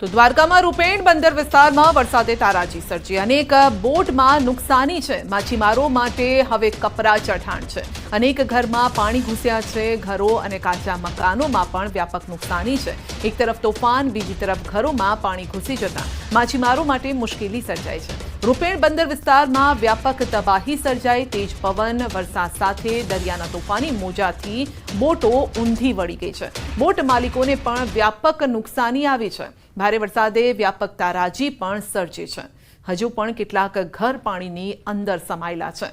તો દ્વારકામાં રૂપેણ બંદર વિસ્તારમાં વરસાદે તારાજી સર્જી અનેક બોટમાં નુકસાની છે। માછીમારો માટે હવે કપરા ચઢાણ છે। અનેક ઘરમાં પાણી ઘૂસ્યા છે। ઘરો અને કાચા મકાનોમાં પણ વ્યાપક નુકસાની છે। એક તરફ તોફાન, બીજી તરફ ઘરોમાં પાણી ઘૂસી જતા માછીમારો માટે મુશ્કેલી સર્જાઈ છે। રૂપેણ બંદર વિસ્તારમાં વ્યાપક તબાહી સર્જાઈ। તેજ પવન, વરસાદ સાથે દરિયાના તોફાની મોજાથી બોટો ઊંધી વળી ગઈ છે। બોટ માલિકોને પણ વ્યાપક નુકસાની આવી છે। ભારે વરસાદે વ્યાપક તારાજી પણ સર્જી છે। હજુ પણ કેટલાક ઘર પાણીની અંદર સમાયેલા છે।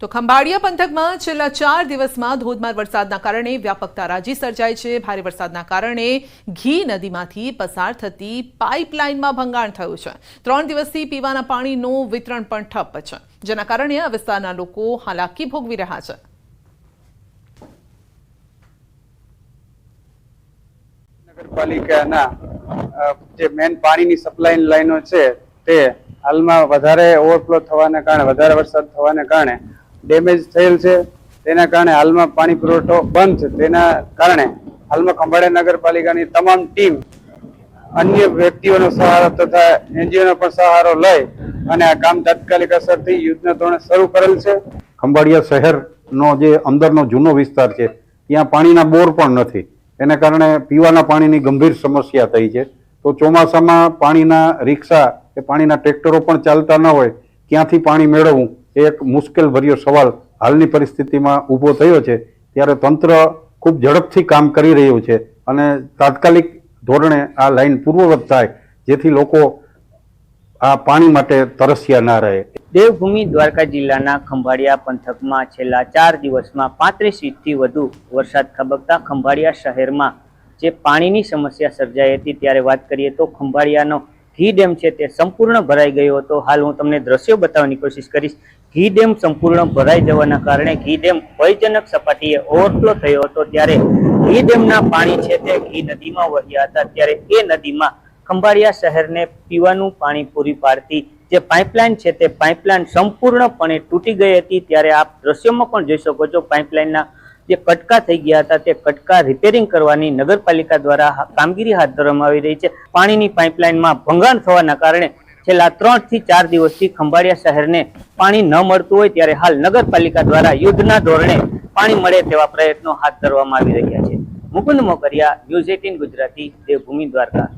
તો ખંભાળિયા પંથકમાં છેલ્લા 4 દિવસમાં ધોધમાર વરસાદના કારણે વ્યાપક તારાજી સર્જાઈ છે। ભારે વરસાદના કારણે ઘી નદીમાંથી પસાર થતી પાઇપલાઇનમાં ભંગાણ થયું છે। 3 દિવસથી પીવાના પાણીનું વિતરણ પણ ઠપ છે, જેના કારણે આ વિસ્તારના લોકો હાલાકી ભોગવી રહ્યા છે। નગરપાલિકાના જે મેન પાણીની સપ્લાય લાઈનો છે તે હાલમાં વધારે ઓવરફ્લો થવાને કારણે, વધારે વરસાદ થવાને કારણે ડેમેજ થયેલ છે। તેના કારણે હાલમાં પાણી પુરવઠો બંધ છે। તેના કારણે હાલમાં ખંભાળિયા નગરપાલિકાની તમામ ટીમ અન્ય વ્યક્તિઓનો સહારો તથા એનજીઓનો પણ સહારો લઈ અને આ કામ તાત્કાલિક અસરથી યુદ્ધના ધોરણે શરૂ કરેલ છે। ખંભાળિયા શહેરનો જે અંદરનો જૂનો વિસ્તાર છે ત્યાં પાણીના બોર પણ નથી, એને કારણે પીવાના પાણીની ગંભીર સમસ્યા થઈ છે। તો ચોમાસામાં પાણીના રિક્ષા કે પાણીના ટ્રેક્ટરો પણ ચાલતા ન હોય, ક્યાંથી પાણી મેળવવું એ એક મુશ્કેલ ભર્યો સવાલ હાલની પરિસ્થિતિમાં ઊભો થયો છે। ત્યારે તંત્ર ખૂબ ઝડપથી કામ કરી રહ્યું છે અને તાત્કાલિક ધોરણે આ લાઈન પૂર્વવત થાય, જેથી લોકો આ પાણી માટે તરસ્યા ના રહે। દેવભૂમિ દ્વારકા જિલ્લાના ખંભાળિયા પંથકમાં છેલ્લા 4 દિવસમાં 35 ઇંચથી વધુ વરસાદ ખાબકતા ખંભાળિયા શહેરમાં જે પાણીની સમસ્યા સર્જાઈ હતી, ત્યારે વાત કરીએ તો ખંભાળિયાનો ઘી ડેમ છે તે સંપૂર્ણ ભરાઈ ગયો હતો। હાલ હું તમને દ્રશ્યો બતાવવાની કોશિશ કરીશ। ઘી ડેમ સંપૂર્ણ ભરાઈ જવાના કારણે ઘી ડેમ ભયજનક સપાટીએ ઓવરફ્લો થયો હતો। ત્યારે ઘી ડેમના પાણી છે તે ઘી નદીમાં વહ્યા હતા। ત્યારે એ નદીમાં ખંભાળિયા શહેરને પીવાનું પાણી પૂરી પાડતી જે પાઇપલાઇન છે તે પાઇપલાઇન સંપૂર્ણપણે તૂટી ગઈ હતી। ત્યારે આપ દ્રશ્યોમાં પણ જોઈ શકો છો, પાઇપલાઇનના જે કટકા થઈ ગયા હતા તે કટકા રિપેરિંગ કરવાની નગરપાલિકા દ્વારા કામગીરી હાથ ધરવામાં આવી રહી છે। પાણીની પાઇપલાઇનમાં ભંગાણ થવાના કારણે છેલ્લા 3 થી 4 દિવસથી ખંભાળિયા શહેરને પાણી ન મળતું હોય, ત્યારે હાલ નગરપાલિકા દ્વારા યુદ્ધના ધોરણે પાણી મળે તેવા પ્રયત્નો હાથ ધરવામાં આવી રહ્યા છે। મુકુંદ મોકરિયા, ન્યૂઝ 18 ગુજરાતી, દેવભૂમિ દ્વારકા।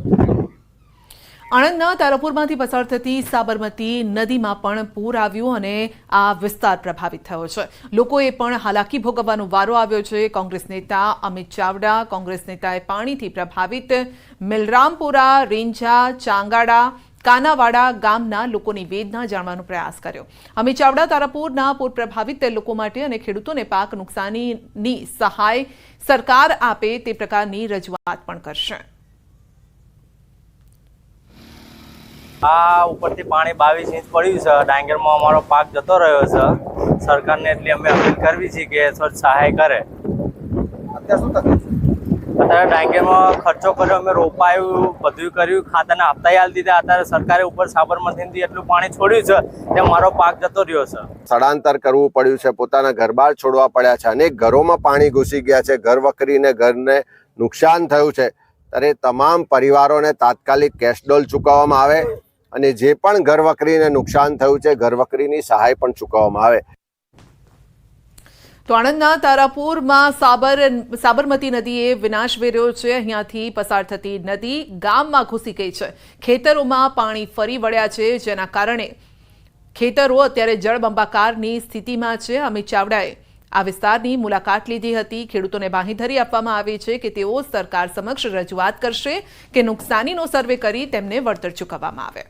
આણંદના તારાપુરમાંથી પસાર થતી સાબરમતી નદીમાં પણ પૂર આવ્યું અને આ વિસ્તાર પ્રભાવિત થયો છે। લોકોએ પણ હાલાકી ભોગવવાનો વારો આવ્યો છે। કોંગ્રેસ નેતા અમિત ચાવડા, કોંગ્રેસ નેતાએ પાણીથી પ્રભાવિત મિલરામપુરા, રેંજા, ચાંગાડા, કાનાવાડા ગામના લોકોની વેદના જાણવાનો પ્રયાસ કર્યો। અમિત ચાવડા તારાપુરના પૂર પ્રભાવિત લોકો માટે અને ખેડૂતોને પાક નુકસાનીની સહાય સરકાર આપે તે પ્રકારની રજૂઆત પણ કરશે। આ ઉપરથી પાણી 22 ઇંચ પડ્યું છે। ડાંગરમાં અમારો પાક જતો રહ્યો છે। સરકારને એટલી અમે અપીલ કરવી છે કે થોડી સહાય કરે। અત્યારે ડાંગરમાં ખર્ચો કર્યો, અમે રોપાયું, બધું કર્યું, ખાતાના હપ્તા આલી દીધા। અત્યારે સરકારે ઉપર સાબરમતીથી એટલું પાણી છોડ્યું છે કે મારો પાક જતો રહ્યો છે। સ્થળાંતર કરવું પડ્યું છે, પોતાના ઘર બહાર છોડવા પડ્યા છે, અનેક ઘરોમાં પાણી ઘૂસી ગયા છે, ઘર વકરીને ઘરને નુકસાન થયું છે। ત્યારે તમામ પરિવારોને તાત્કાલિક કેશડોલ ચૂકવવામાં આવે અને જે પણ ઘર વકરીને નુકસાન થયું છે ઘરવકરીની સહાય પણ ચૂકવવામાં આવે। તો આણંદના તારાપુરમાં સાબરમતી નદીએ વિનાશ વેર્યો છે। અહીંયાથી પસાર થતી નદી ગામમાં ઘૂસી ગઈ છે। ખેતરોમાં પાણી ફરી વળ્યા છે, જેના કારણે ખેતરો અત્યારે જળબંબાકારની સ્થિતિમાં છે। અમિત ચાવડાએ આ વિસ્તારની મુલાકાત લીધી હતી। ખેડૂતોને બાંહેધરી આપવામાં આવી છે કે તેઓ સરકાર સમક્ષ રજૂઆત કરશે કે નુકસાનીનો સર્વે કરી તેમને વળતર ચૂકવવામાં આવે।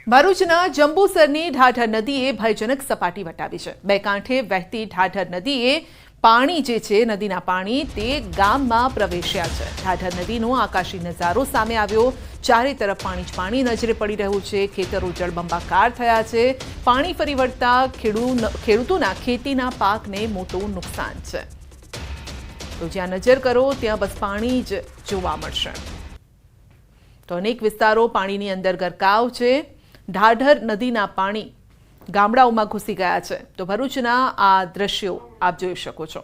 ભરૂચના જંબુસરની ઢાઢર નદીએ ભયજનક સપાટી વટાવી છે। બે કાંઠે વહેતી ઢાઢર નદીએ પાણી જે છે, નદીના પાણી તે ગામમાં પ્રવેશ્યા છે। ઢાઢર નદીનો આકાશી નજારો સામે આવ્યો। ચારે તરફ પાણી જ પાણી નજરે પડી રહ્યું છે। ખેતરો જળબંબાકાર થયા છે। પાણી ફરી વળતા ખેડૂતોના ખેતીના પાકને મોટું નુકસાન છે। તો જ્યાં નજર કરો ત્યાં બસ પાણી જ જોવા મળશે। તો અનેક વિસ્તારો પાણીની અંદર ગરકાવ છે। ઢાઢર નદીના પાણી ગામડાઓમાં ઘૂસી ગયા છે. તો ભરૂચના આ દ્રશ્યો આપ જોઈ શકો છો.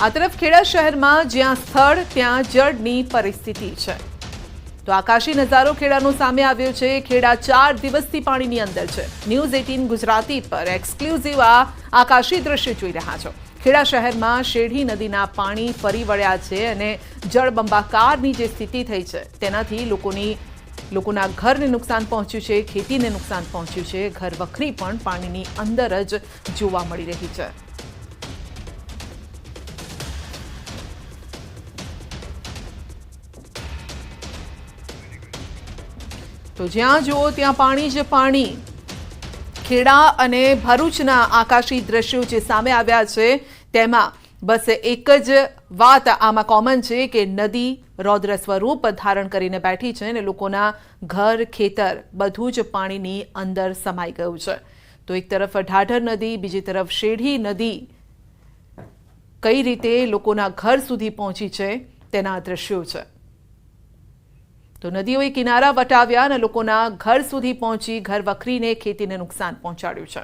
આ તરફ ખેડા શહેરમાં જ્યાં સ્થળ ત્યાં જળની પરિસ્થિતિ છે. તો આકાશી નજારો ખેડાનો સામે આવ્યો છે. ખેડા 4 દિવસથી પાણીની અંદર છે. ન્યૂઝ 18 ગુજરાતી પર એક્સક્લુઝિવ આ આકાશી દ્રશ્ય જોઈ રહ્યા છો. ખેડા શહેરમાં શેઢી નદીના પાણી ફરી વળ્યા છે અને જળબંબાકારની જે સ્થિતિ થઈ છે તેનાથી લોકોના ઘરને નુકસાન પહોંચ્યું છે, ખેતીને નુકસાન પહોંચ્યું છે. ઘર વખરી પણ પાણીની અંદર જ જોવા મળી રહી છે. તો જ્યાં જુઓ ત્યાં પાણી જ પાણી. ખેડા અને ભરૂચના આકાશી દ્રશ્યો જે સામે આવ્યા છે તેમાં બસ એક જ વાત આમાં કોમન છે કે નદી રૌદ્ર સ્વરૂપ ધારણ કરીને બેઠી છે અને લોકોના ઘર ખેતર બધું જ પાણીની અંદર સમાઈ ગયું છે. તો એક તરફ ઢાઢર નદી, બીજી તરફ શેઢી નદી કઈ રીતે લોકોના ઘર સુધી પહોંચી છે તેના દ્રશ્યો છે. તો નદીઓએ કિનારા વટાવ્યા અને લોકોના ઘર સુધી પહોંચી ઘર વખરીને ખેતીને નુકસાન પહોંચાડ્યું છે.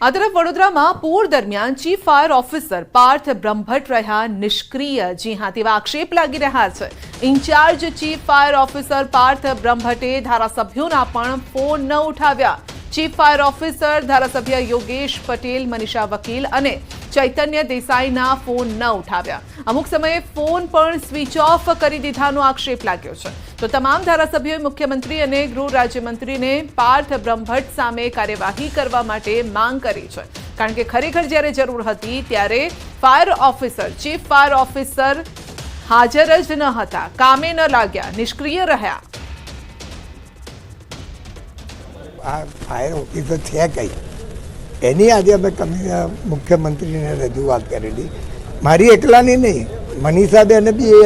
આ તરફ વડોદરામાં પૂર દરમિયાન chief fire officer Parth Brahmbhatt રહ્યા નિષ્ક્રિય. જી હા, તેવા આક્ષેપ લાગી રહ્યા છે. In-charge chief fire officer Parth બ્રહ્મભટ્ટે ધારાસભ્યોના પણ ફોન ન ઉઠાવ્યા. ચીફ ફાયર ઓફિસર ધારાસભ્ય યોગેશ પટેલ, મનીષા વકીલ અને ચૈતન્ય દેસાઈના ફોન ન ઉઠાવ્યા. અમુક સમયે ફોન પણ સ્વિચ ઓફ કરી દીધાનો આક્ષેપ લાગ્યો છે. તો તમામ ધારાસભ્યોએ મુખ્યમંત્રી અને ગૃહ રાજ્યમંત્રીને પાર્થ બ્રહ્મભટ્ટ સામે કાર્યવાહી કરવા માટે માંગ કરી છે. કારણ કે ખરેખર જ્યારે જરૂર હતી ત્યારે fire officer, chief fire officer હાજર જ ન હતા, કામે ન લાગ્યા, નિષ્ક્રિય રહ્યા. આ ફાયર ઓફિસર છે કઈ એની આજે અમે મુખ્યમંત્રીને રજૂઆત કરેલી. મારી એકલાની નહીં, મનીષાબેને બી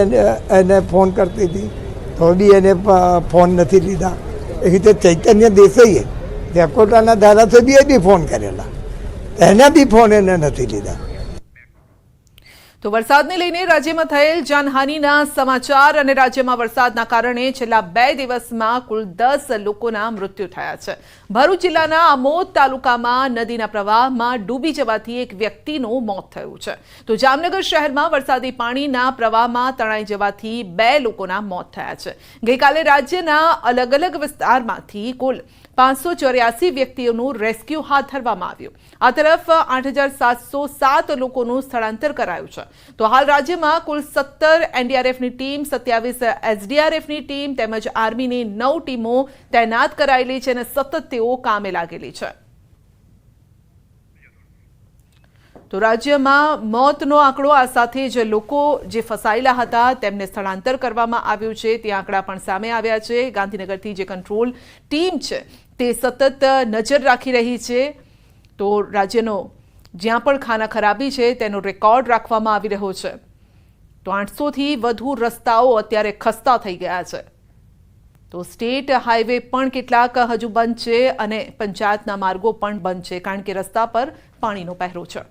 એને ફોન કરતી હતી તો બી એને ફોન નથી લીધા. એ રીતે ચૈતન્ય દેસાઈએ દેકોટાના ધારાસભ્યએ બી ફોન કરેલા, એના બી ફોન એને નથી લીધા. તો વરસાદને લઈને રાજ્યમાં થયેલ જાનહાનિના સમાચાર અને રાજ્યમાં વરસાદના કારણે છેલ્લા 2 દિવસમાં કુલ 10 લોકોના મૃત્યુ થયા છે. ભરૂચ જિલ્લાના આમોદ તાલુકામાં નદીના પ્રવાહમાં ડૂબી જવાથી એક વ્યક્તિનું મોત થયું છે. તો જામનગર શહેરમાં વરસાદી પાણીના પ્રવાહમાં તણાઈ જવાથી 2 લોકોના મોત થયા છે. ગઈકાલે રાજ્યના અલગ અલગ વિસ્તારમાંથી કુલ 584 વ્યક્તિઓનું રેસ્ક્યુ હાથ ધરવામાં આવ્યું. આ તરફ 8,707 લોકોનું સ્થળાંતર કરાયું છે. તો હાલ રાજ્યમાં કુલ 17 એનડીઆરએફની ટીમ, 27 એસડીઆરએફની ટીમ તેમજ આર્મીની 9 ટીમો તૈનાત કરાયેલી છે અને સતત તેઓ કામે લાગેલી છે. તો રાજ્યમાં મોતનો આંકડો, આ સાથે જ લોકો જે ફસાયેલા હતા તેમને સ્થળાંતર કરવામાં આવ્યું છે તે આંકડા પણ સામે આવ્યા છે. ગાંધીનગરથી જે કંટ્રોલ ટીમ છે તે સતત નજર રાખી રહી છે. તો રાજ્યનો જ્યાં પણ ખાના ખરાબી છે તેનો રેકોર્ડ રાખવામાં આવી રહ્યો છે. તો 800થી વધુ રસ્તાઓ અત્યારે ખસ્તા થઈ ગયા છે. તો સ્ટેટ હાઈવે પણ કેટલાક હજુ બંધ છે અને પંચાયતના માર્ગો પણ બંધ છે કારણ કે રસ્તા પર પાણીનો પહેરો છે.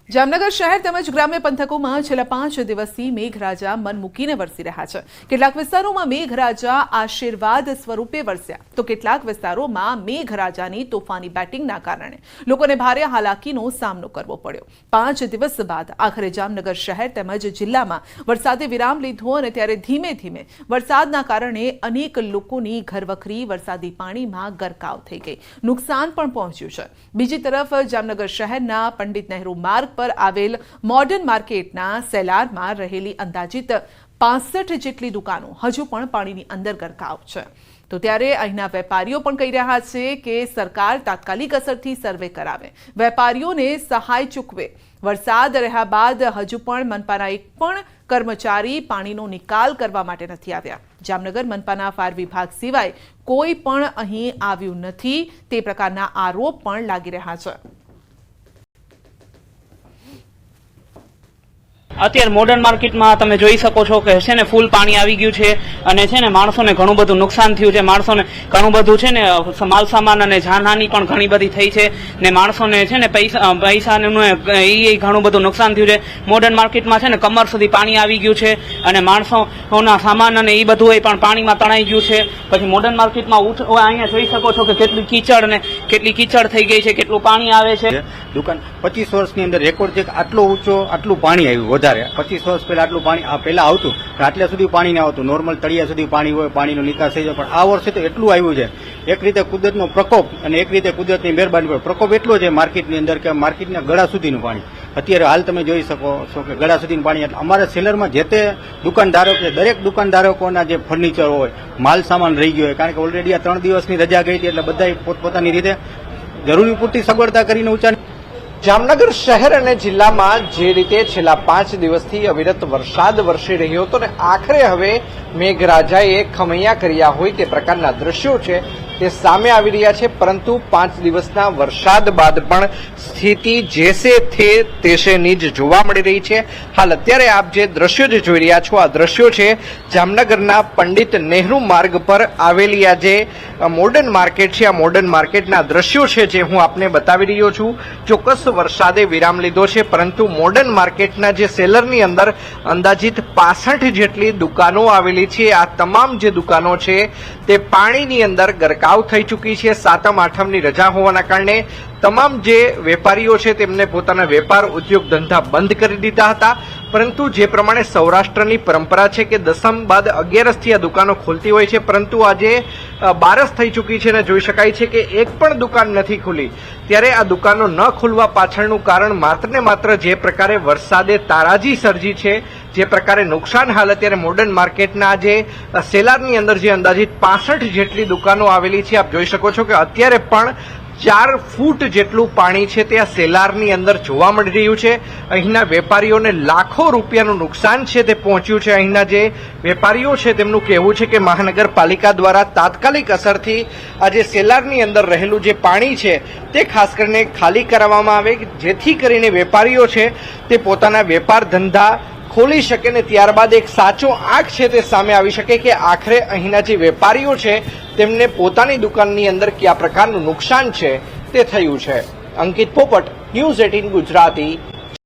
જામનગર શહેર તેમજ ગ્રામ્ય પંથકોમાં છેલ્લા 5 દિવસથી મેઘરાજા મન મૂકીને વરસી રહ્યા છે. કેટલાક વિસ્તારોમાં મેઘરાજા આશીર્વાદ સ્વરૂપે વરસ્યા તો કેટલાક વિસ્તારોમાં મેઘરાજાની તોફાની બેટિંગના કારણે લોકોને ભારે હાલાકીનો સામનો કરવો પડ્યો. 5 દિવસ બાદ આખરે જામનગર શહેર તેમજ જિલ્લામાં વરસાદે વિરામ લીધો અને ત્યારે ધીમે ધીમે વરસાદના કારણે અનેક લોકોની ઘરવખરી વરસાદી પાણીમાં ગરકાવ થઈ ગઈ, નુકસાન પણ પહોંચ્યું છે. બીજી તરફ જામનગર શહેરના પંડિત નહેરુ માર્ગ પર આવેલ મોડર્ન માર્કેટના સેલારમાં રહેલી અંદાજિત 65 જેટલી દુકાનો હજુ પણ પાણીની અંદર ગરકાવ છે. તો ત્યારે અહીંના વેપારીઓ પણ કહી રહ્યા છે કે સરકાર તાત્કાલિક અસરથી સર્વે કરાવે, વેપારીઓને સહાય ચૂકવે. વરસાદ રહ્યા બાદ હજુ પણ મનપાના એક પણ કર્મચારી પાણીનો નિકાલ કરવા માટે નથી આવ્યા. જામનગર મનપાના ફાયર વિભાગ સિવાય કોઈ પણ અહીં આવ્યું નથી તે પ્રકારના આરોપ પણ લાગી રહ્યા છે. અત્યારે મોડર્ન માર્કેટમાં તમે જોઈ શકો છો કે છે ને ફૂલ પાણી આવી ગયું છે અને છે ને માણસોને ઘણું બધું નુકસાન થયું છે. માણસોને ઘણું બધું છે ને માલ સામાન અને જાનહાની પણ ઘણી બધી થઈ છે ને માણસોને છે ને પૈસાનું એ ઘણું બધું નુકસાન થયું છે. મોડર્ન માર્કેટમાં છે ને કમર સુધી પાણી આવી ગયું છે અને માણસોના સામાન અને એ બધું પણ પાણીમાં તણાઈ ગયું છે. પછી મોડર્ન માર્કેટમાં અહીંયા જોઈ શકો છો કે કેટલી કીચડ થઈ ગઈ છે, કેટલું પાણી આવે છે. દુકાન 25 વર્ષની અંદર રેકોર્ડ છે કે આટલું પાણી આવ્યું વધારે. 25 વર્ષ પહેલા આટલું પાણી પહેલા આવતું, આટલા સુધી પાણી ના આવતું. નોર્મલ તળિયા સુધી પાણી હોય, પાણીનો નિકાસ થઈ જાય. પણ આ વર્ષે તો એટલું આવ્યું છે, એક રીતે કુદરતનો પ્રકોપ અને એક રીતે કુદરતની મહેરબાની. પ્રકોપ એટલો છે માર્કેટની અંદર કે માર્કેટના ગળા સુધીનું પાણી અત્યારે હાલ તમે જોઈ શકો છો કે ગળા સુધીનું પાણી. એટલે અમારા સેલરમાં જે તે દુકાનદારો કે દરેક દુકાનદારોના જે ફર્નિચર હોય, માલ સામાન રહી ગયો હોય, કારણ કે ઓલરેડી આ 3 દિવસની રજા ગઈ હતી એટલે બધા પોતપોતાની રીતે જરૂરી પૂરતી સગવડતા કરીને ઊંચા. જામનગર શહેર અને જિલ્લામાં જે રીતે છેલ્લા 5 દિવસથી અવિરત વરસાદ વરસી રહ્યો હતો ને આખરે હવે મેઘરાજાએ ખમૈયા કર્યા હોય તે પ્રકારના દ્રશ્યો છે તે સામે આવી રહ્યા છે. પરંતુ 5 દિવસના વરસાદ બાદ પણ સ્થિતિ જેસે તેસેની જ જોવા મળી રહી છે. હાલ અત્યારે આપ જે દ્રશ્યો જે જોઈ રહ્યા છો, આ દ્રશ્યો છે જામનગરના પંડિત નહેરુ માર્ગ પર આવેલી આ જે મોડર્ન માર્કેટ છે. આ મોડર્ન માર્કેટના દ્રશ્યો છે જે હું આપને બતાવી રહ્યો છું. ચોક્કસ વરસાદે વિરામ લીધો છે, પરંતુ મોડર્ન માર્કેટના જે સેલરની અંદર અંદાજિત 65 જેટલી દુકાનો આવેલી છે. આ તમામ જે દુકાનો છે તે પાણીની અંદર ગરકાવ થઈ ચૂકી છે. 7મ 8મની રજા હોવાના કારણે તમામ જે વેપારીઓ છે તેમને પોતાના વેપાર ઉદ્યોગ ધંધા બંધ કરી દીધા હતા. પરંતુ જે પ્રમાણે સૌરાષ્ટ્રની પરંપરા છે કે 10મ બાદ 11સથી આ દુકાનો ખોલતી હોય છે, પરંતુ આજે 12 થઈ ચૂકી છે અને જોઈ શકાય છે કે એક પણ દુકાન નથી ખુલી. ત્યારે આ દુકાનો ન ખુલવા પાછળનું કારણ માત્ર ને માત્ર જે પ્રકારે વરસાદે તારાજી સર્જી છે, જે પ્રકારે નુકસાન હાલ અત્યારે મોડર્ન માર્કેટના જે સેલારની અંદર જે અંદાજિત 65 જેટલી દુકાનો આવેલી છે, આપ જોઈ શકો છો કે અત્યારે પણ 4 ફૂટ જેટલું પાણી છે તે આ સેલારની અંદર જોવા મળી રહ્યું છે. અહીંના વેપારીઓને લાખો રૂપિયાનું નુકસાન છે તે પહોંચ્યું છે. અહીંના જે વેપારીઓ છે તેમનું કહેવું છે કે મહાનગરપાલિકા દ્વારા તાત્કાલિક અસરથી આ જે સેલારની અંદર રહેલું જે પાણી છે તે ખાસ કરીને ખાલી કરાવવામાં આવે, જેથી કરીને વેપારીઓ છે તે પોતાના વેપાર ધંધા ખોલી શકે ને ત્યારબાદ એક સાચો આંખ છે તે સામે આવી શકે કે આખરે અહીંના જે વેપારીઓ છે તેમને પોતાની દુકાનની અંદર કયા પ્રકારનું નુકસાન છે તે થયું છે. અંકિત પોપટ, ન્યૂઝ 18 ગુજરાતી,